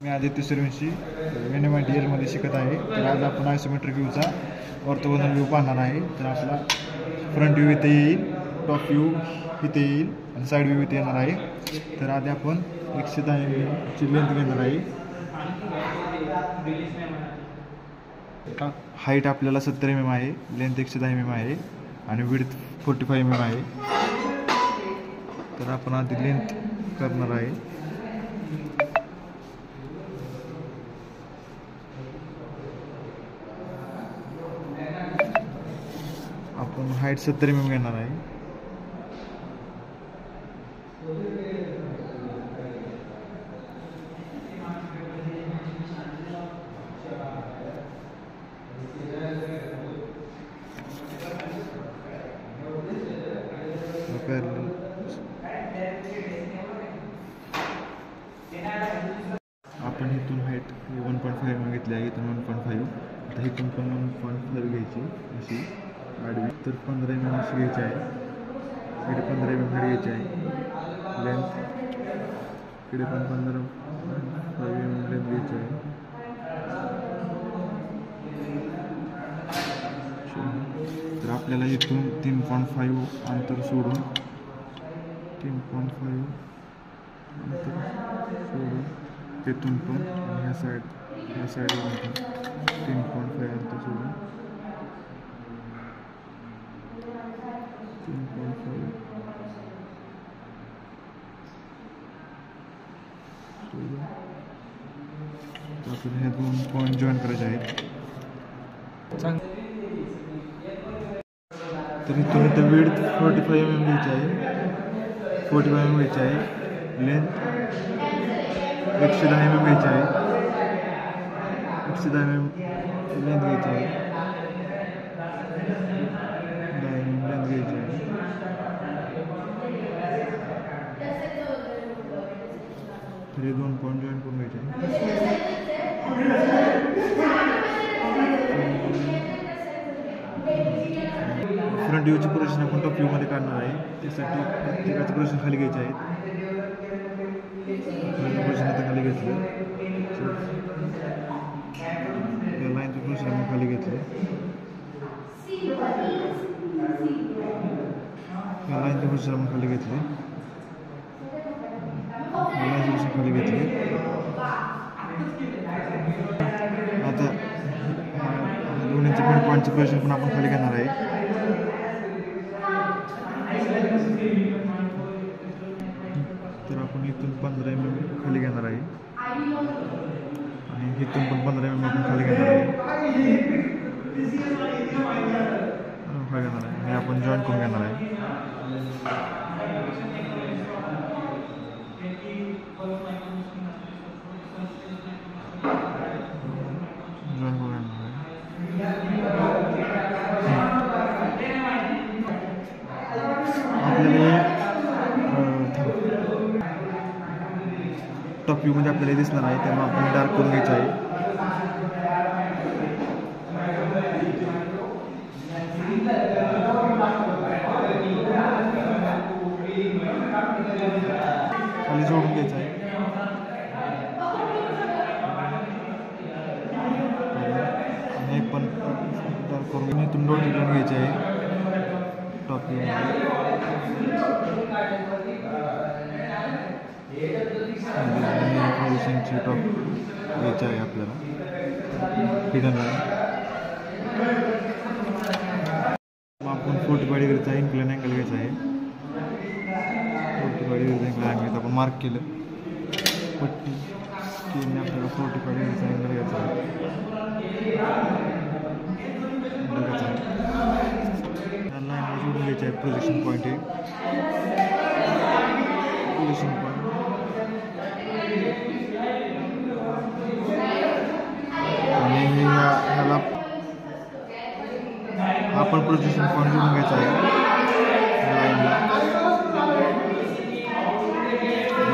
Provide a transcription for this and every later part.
मी Aditya Suryavanshi NMITL शिकत आहे. तर आज आपण आयसोमेट्रिक व्ह्यूचा ऑर्थोगोनल व्ह्यू पाहणार आहे. तर आपला फ्रंट व्ह्यू इथे येईल, टॉप व्ह्यू इथे येईल आणि साईड व्ह्यू इथे येणार आहे. तर आधी आपण 110 mm ची लेंथ घेणार आहे. हाईट आपल्याला 70 mm आहे, लेंथ 110 mm आहे आणि विड्थ 45 mm आहे. तर आपण आधी लेंथ करणार आहे. आपण हाईट 70 mm घेणार आहे. आपण इथून हाईट 1.5 mm घेतली आहे, इथून 1.5. आता इथून पण 1.5 घ्यायची अशी आडवी. तर 15 mm अशी घ्यायची आहे. इकडे 15 mm घ्यायची आहे लेंथ. इकडे पण 15 mm लेंथ घ्यायची आहे. तर आपल्याला इथून 3.5 अंतर सोडून 3.5 अंतर सोडून तिथून पण ह्या साईडवरून पण 3.5 अंतर सोडून 3.5 सोडून आपल्याला हे 2 पॉईंट जॉईन करायचे आहेत. तर इथून विड्थ 45 mm घ्यायची आहे, 45 mm घ्यायची आहे. लेंथ 110 mm घ्यायची आहे, 110 mm लेंथ घ्यायची आहे, 10 mm लेंथ घ्यायची आहे. तर हे 2 पॉईंट जॉईन करून घ्यायचे आहे. फ्रंट व्ह्यूची पोझिशन आपण टॉप व्ह्यूमध्ये काढणार आहे. त्यासाठी प्रत्येकाची पोझिशन खाली घ्यायची आहे. पोझिशन आता खाली घेतली, त्या लाईनची पोझिशन आपण खाली घेतली, त्या लाईनची पोझिशन आपण खाली घेतली, लाईनची पोझिशन खाली घेतली. आता दोन्हीचे पण पॉईंटची पोझिशन पण आपण खाली घेणार आहे. तर आपण इथून 15 mm खाली घेणार आहे आणि इथून पण 15 mm आपण खाली घेणार आहे. हे आपण जॉईन करून घेणार आहे. जॉईन करून घेणार आहे. आपल्याला टॉप व्ह्यूमध्ये आपल्याला दिसणार आहे, तेव्हा आपण डार्क करून घ्यायचं आहे. खाली जोडून घ्यायचं आहे. आणि पण डार्क करून इथून डॉट लावून घ्यायचे आहे टॉप व्ह्यूमध्ये. पोझिशनची टॉप घ्यायची आहे आपल्याला हिडन लाईन. मग आपण 45 डिग्रीचा इन्क्लाइन अँगल घ्यायचा आहे. 45 डिग्रीचा इन्क्लाइन अँगल आपण मार्क केलं, पट्टी केली. आपल्याला 45 डिग्रीचा अँगल घ्यायचा आहे. या लाईनला जोडून घ्यायचे आहे पोझिशन पॉईंट. हे पोझिशन पॉईंट आणि ह्याला आपण पोझिशन पॉईंट जोडून घ्यायचा आहे लाईनला.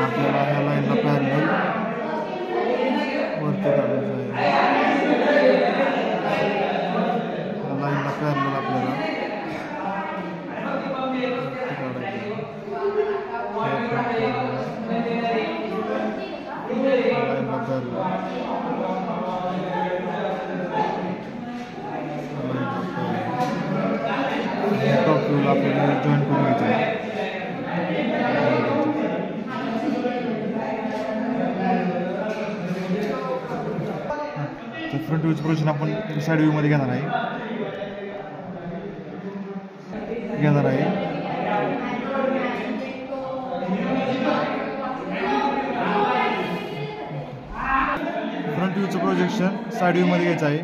आपल्याला ह्या लाईनला पॅरलल वरती काढायचं आहे. ह्या लाईनला पॅरलल आपल्याला काढायचं आहे. टॉप व्ह्यूला आपल्याला जॉईन करून घ्यायचं आहे. तर फ्रंट व्ह्यूचं प्रोजेक्शन आपण साईड व्ह्यूमध्ये घेणार आहे. फ्रंट व्ह्यूचं प्रोजेक्शन साईड व्ह्यूमध्ये घ्यायचं आहे.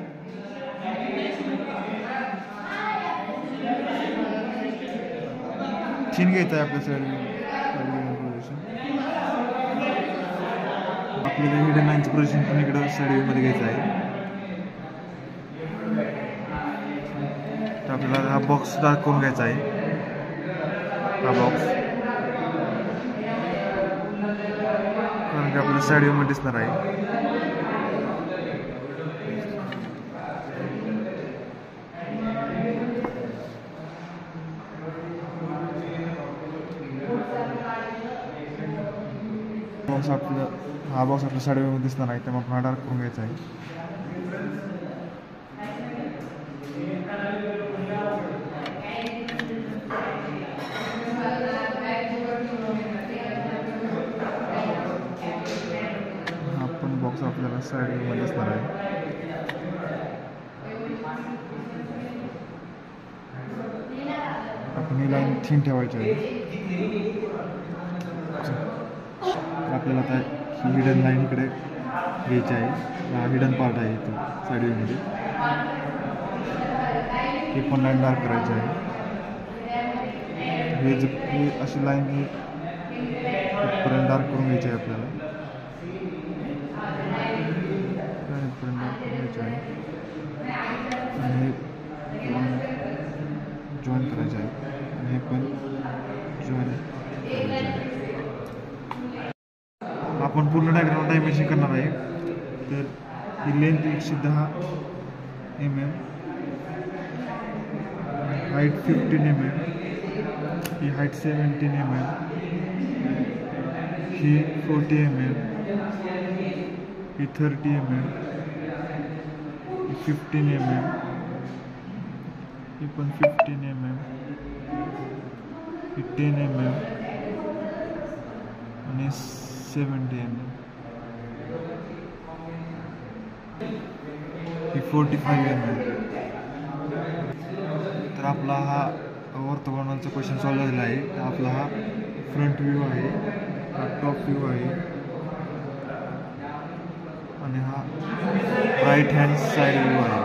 चीन घ्यायचं आहे आपल्या साईड व्ह्यू प्रोजेक्शन. आपल्याला हिडन लाईनचं प्रोजेक्शन पण इकडं साईड व्ह्यूमध्ये घ्यायचं आहे. तर आपल्याला हा बॉक्स डार्क करून घ्यायचा आहे. हा बॉक्स कारण की आपल्याला साईड व्ह्यूमध्ये दिसणार आहे. हा बॉक्स आपल्या साईड व्ह्यूमध्ये दिसणार आहे, त्यामुळे आपण हा डार्क करून घ्यायचा आहे. हा पण बॉक्स आपल्याला साईड व्ह्यूमध्ये दिसणार आहे. आपण ही लाईन थिन ठेवायची आहे. आपल्याला आता ही हिडन लाईन इकडे घ्यायची आहे. हा हिडन पार्ट आहे इथे साईड व्ह्यूमध्ये. ही पण लाईन डार्क करायची आहे. ही अशी लाईन ही इथपर्यंत डार्क करून घ्यायची आहे आपल्याला. इथपर्यंत डार्क करून घ्यायची आहे आणि हे जॉईन करायचे आहे आणि हे पण जॉईन करायचे आहे. आपण पूर्ण डायग्राम डायमेन्शन करणार आहे. तर ही लेंथ 110 mm, हाईट 15 mm, ही हाईट 17 mm, ही 40 mm, ही 30 mm, ही 15 mm, ही पण 15 mm, ही 10 mm आणि 70 mm, ही 45 mm. तर आपला हा ऑर्थोगोनलचा क्वेश्चन सॉल्व्ह झालेला आहे. आपला हा फ्रंट व्ह्यू आहे, हा टॉप व्ह्यू आहे आणि हा राईट हँड साईड व्ह्यू आहे.